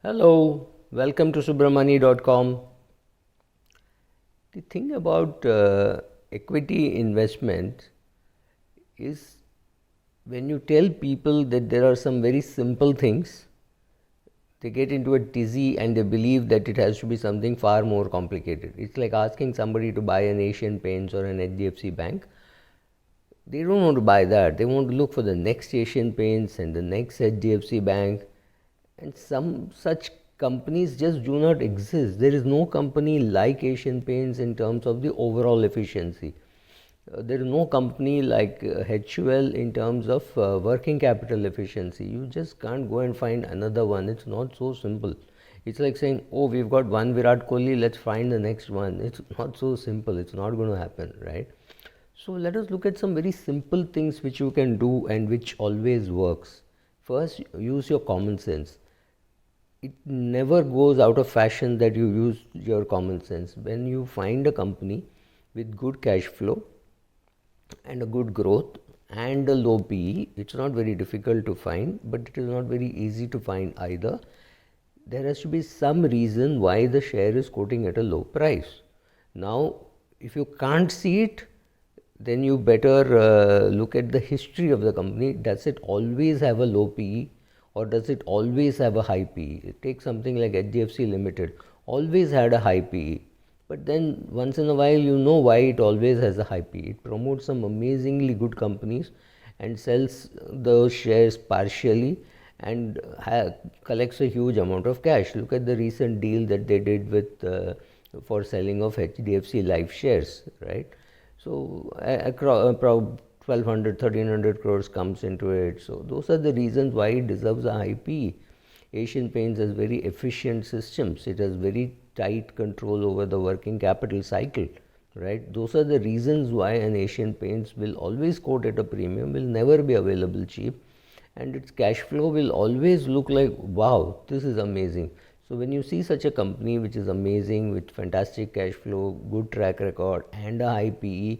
Hello, welcome to subramani.com. The thing about equity investment is when you tell people that there are some very simple things, they get into a tizzy and they believe that it has to be something far more complicated. It's like asking somebody to buy an Asian Paints or an HDFC Bank. They don't want to buy that. They want to look for the next Asian Paints and the next HDFC Bank. And some such companies just do not exist. There is no company like Asian Paints in terms of the overall efficiency. There is no company like HUL in terms of working capital efficiency. You just can't go and find another one. It's not so simple. It's like saying, oh, we've got one Virat Kohli, let's find the next one. It's not so simple. It's not going to happen, right? So let us look at some very simple things which you can do and which always works. First, use your common sense. It never goes out of fashion that you use your common sense. When you find a company with good cash flow and a good growth and a low PE, it's not very difficult to find, but it is not very easy to find either. There has to be some reason why the share is quoting at a low price. Now, if you can't see it, then you better look at the history of the company. Does it always have a low PE or does it always have a high PE? Take something like HDFC Limited, always had a high PE. But then once in a while you know why it always has a high PE. It promotes some amazingly good companies and sells those shares partially and collects a huge amount of cash. Look at the recent deal that they did with for selling of HDFC Life shares, right? So, 1200, 1300 crores comes into it. So, those are the reasons why it deserves a high PE. Asian Paints has very efficient systems. It has very tight control over the working capital cycle, right? Those are the reasons why an Asian Paints will always quote at a premium, will never be available cheap, and its cash flow will always look like, wow, this is amazing. So when you see such a company which is amazing with fantastic cash flow, good track record and a high PE,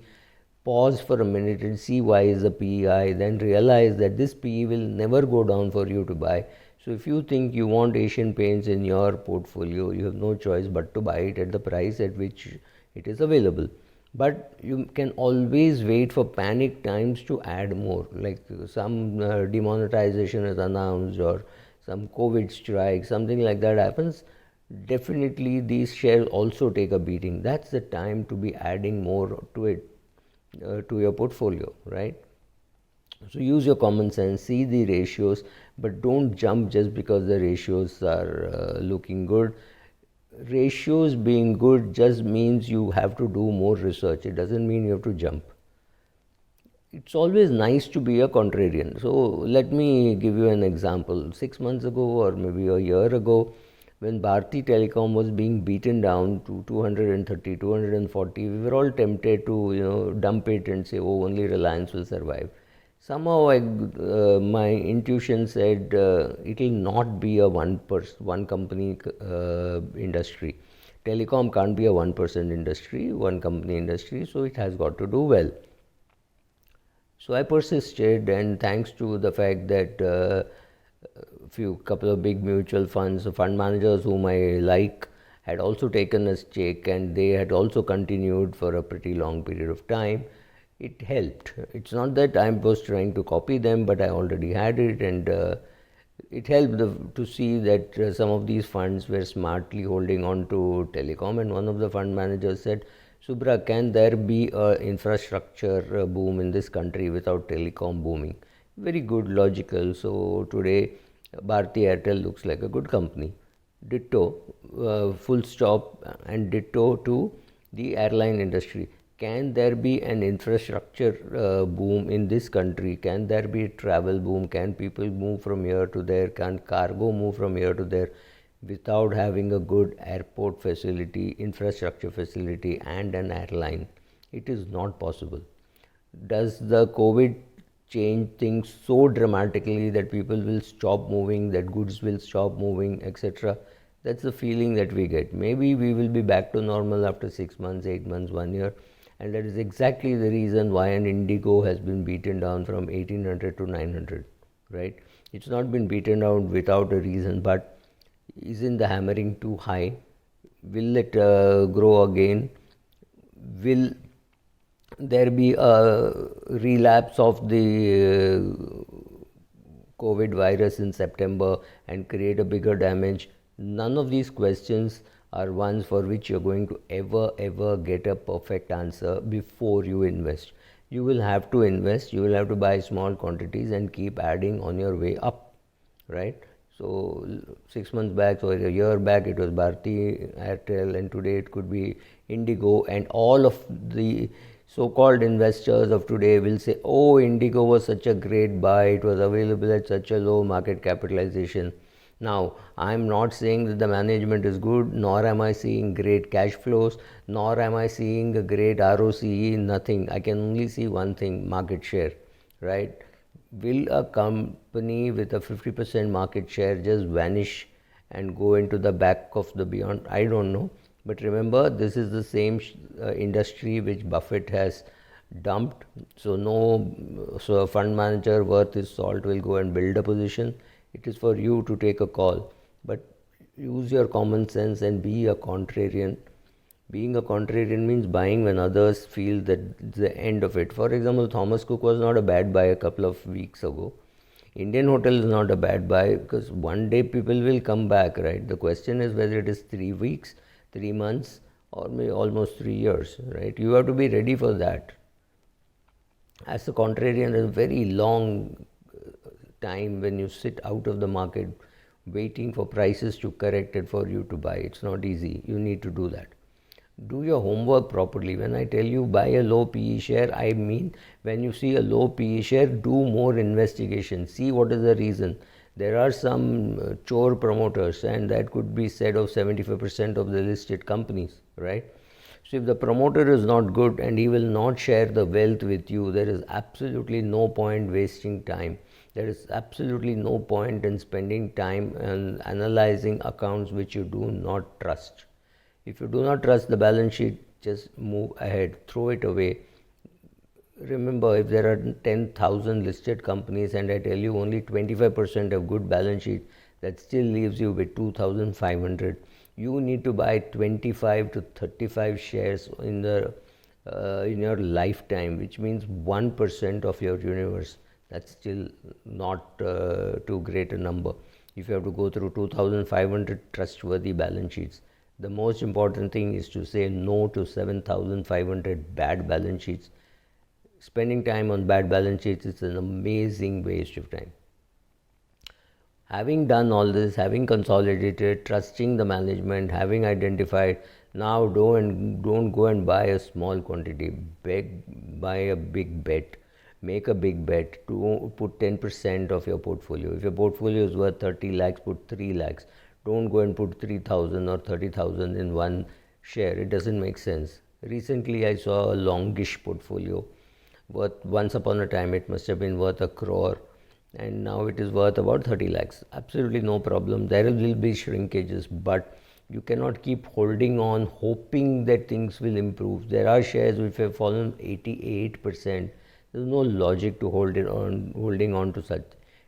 pause for a minute and see why is the PE high, then realize that this PE will never go down for you to buy. So if you think you want Asian Paints in your portfolio, you have no choice but to buy it at the price at which it is available. But you can always wait for panic times to add more, like some demonetization is announced or some COVID strike, something like that happens. Definitely these shares also take a beating. That's the time to be adding more to it, to your portfolio, right? So use your common sense, see the ratios, but don't jump just because the ratios are looking good. Ratios being good just means you have to do more research. It doesn't mean you have to jump. It's always nice to be a contrarian. So let me give you an example. 6 months ago or maybe a year ago, when Bharti Telecom was being beaten down to 230, 240, we were all tempted to dump it and say, oh, only Reliance will survive. Somehow my intuition said it will not be a one company industry. Telecom can't be a 1% industry, one company industry, so it has got to do well. So I persisted, and thanks to the fact that couple of big mutual funds, fund managers whom I like, had also taken a stake, and they had also continued for a pretty long period of time. It helped. It's not that I was trying to copy them, but I already had it, and it helped to see that some of these funds were smartly holding on to telecom. And one of the fund managers said, Subra, can there be a infrastructure boom in this country without telecom booming? Very good, logical. So today, Bharti Airtel looks like a good company. Ditto, full stop, and ditto to the airline industry. Can there be an infrastructure boom in this country? Can there be a travel boom? Can people move from here to there? Can cargo move from here to there without having a good airport facility, infrastructure facility, and an airline? It is not possible. Does the COVID change things so dramatically that people will stop moving, that goods will stop moving, etc.? That's the feeling that we get. Maybe we will be back to normal after 6 months, 8 months, 1 year. And that is exactly the reason why an Indigo has been beaten down from 1800 to 900, right? It's not been beaten down without a reason, but Isn't the hammering too high? Will it grow again? Will there be a relapse of the COVID virus in September and create a bigger damage? None of these questions are ones for which you're going to ever get a perfect answer before you invest. You will have to invest, you will have to buy small quantities and keep adding on your way up, right? So 6 months back or a year back it was Bharti Airtel, and today it could be Indigo, and all of the so-called investors of today will say, oh, Indigo was such a great buy, it was available at such a low market capitalization. Now, I am not saying that the management is good, nor am I seeing great cash flows, nor am I seeing a great ROCE, nothing. I can only see one thing: market share, right? Will a company with a 50% market share just vanish and go into the back of the beyond? I don't know. But remember, this is the same industry which Buffett has dumped. So so a fund manager worth his salt will go and build a position. It is for you to take a call. But use your common sense and be a contrarian. Being a contrarian means buying when others feel that it's the end of it. For example, Thomas Cook was not a bad buy a couple of weeks ago. Indian Hotel is not a bad buy because one day people will come back, right? The question is whether it is 3 weeks, 3 months, or maybe almost 3 years, right? You have to be ready for that. As a contrarian, there's a very long time when you sit out of the market waiting for prices to correct it for you to buy. It's not easy. You need to do that. Do your homework properly. When I tell you buy a low PE share, I mean when you see a low PE share, do more investigation. See what is the reason. There are some chore promoters, and that could be said of 75% of the listed companies, right? So if the promoter is not good and he will not share the wealth with you, there is absolutely no point wasting time. There is absolutely no point in spending time and analyzing accounts which you do not trust. If you do not trust the balance sheet, just move ahead, throw it away. Remember, if there are 10,000 listed companies and I tell you only 25% have good balance sheet, that still leaves you with 2,500. You need to buy 25 to 35 shares in your lifetime, which means 1% of your universe. That's still not too great a number. If you have to go through 2,500 trustworthy balance sheets, the most important thing is to say no to 7,500 bad balance sheets. Spending time on bad balance sheets is an amazing waste of time. Having done all this, having consolidated, trusting the management, having identified, now don't go and buy a small quantity. Buy a big bet. Make a big bet to put 10% of your portfolio. If your portfolio is worth 30 lakhs, put 3 lakhs. Don't go and put 3,000 or 30,000 in one share. It doesn't make sense. Recently, I saw a longish portfolio worth, once upon a time, it must have been worth 1 crore, and now it is worth about 30 lakhs. Absolutely no problem. There will be shrinkages, but you cannot keep holding on, hoping that things will improve. There are shares which have fallen 88%. There's no logic to holding on to such.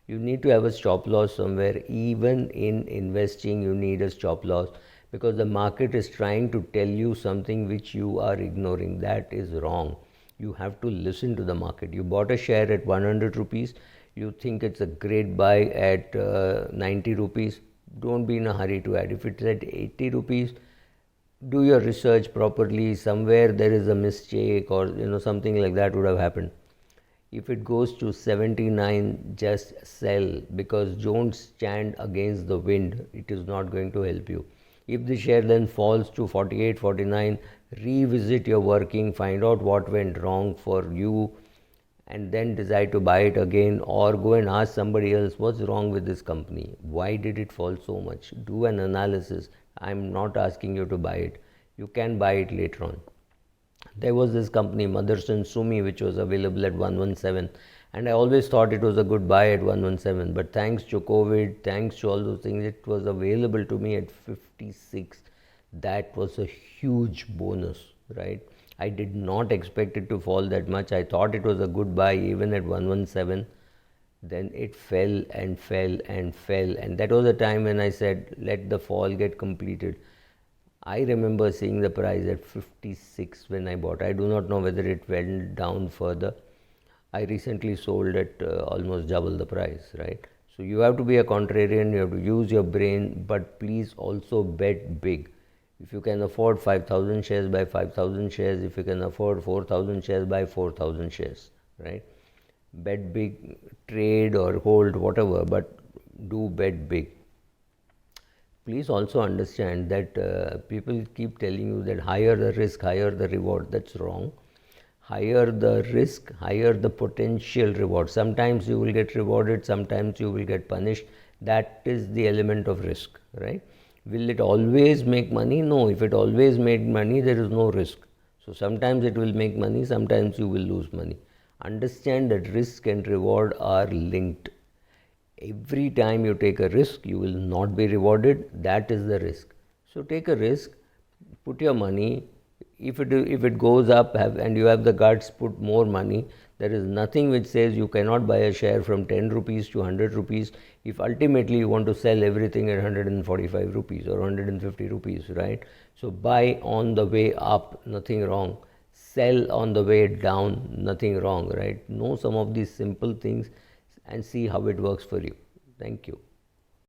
You need to have a stop loss somewhere. Even in investing, you need a stop loss because the market is trying to tell you something which you are ignoring. That is wrong. You have to listen to the market. You bought a share at 100 rupees. You think it's a great buy at 90 rupees. Don't be in a hurry to add. If it's at 80 rupees, do your research properly. Somewhere there is a mistake or something like that would have happened. If it goes to 79, just sell, because don't stand against the wind. It is not going to help you. If the share then falls to 48, 49, revisit your working, find out what went wrong for you, and then decide to buy it again, or go and ask somebody else, what's wrong with this company? Why did it fall so much? Do an analysis. I'm not asking you to buy it. You can buy it later on. There was this company, Motherson Sumi, which was available at 117, and I always thought it was a good buy at 117, but thanks to COVID, thanks to all those things, it was available to me at 56. That was a huge bonus, right? I did not expect it to fall that much. I thought it was a good buy even at 117. then it fell and fell and fell, and that was the time when I said let the fall get completed. I remember seeing the price at 56 when I bought. I do not know whether it went down further. I recently sold at almost double the price, right? So you have to be a contrarian, you have to use your brain, but please also bet big. If you can afford 5,000 shares, buy 5,000 shares. If you can afford 4,000 shares, buy 4,000 shares, right? Bet big, trade or hold, whatever, but do bet big. Please also understand that people keep telling you that higher the risk, higher the reward. That's wrong. Higher the risk, higher the potential reward. Sometimes you will get rewarded, sometimes you will get punished. That is the element of risk, right? Will it always make money? No. If it always made money, there is no risk. So sometimes it will make money, sometimes you will lose money. Understand that risk and reward are linked. Every time you take a risk, you will not be rewarded. That is the risk. So take a risk, put your money. If it goes up and you have the guts, put more money. There is nothing which says you cannot buy a share from 10 rupees to 100 rupees if ultimately you want to sell everything at 145 rupees or 150 rupees, right? So buy on the way up, nothing wrong. Sell on the way down, nothing wrong, right? Know some of these simple things and see how it works for you. Thank you.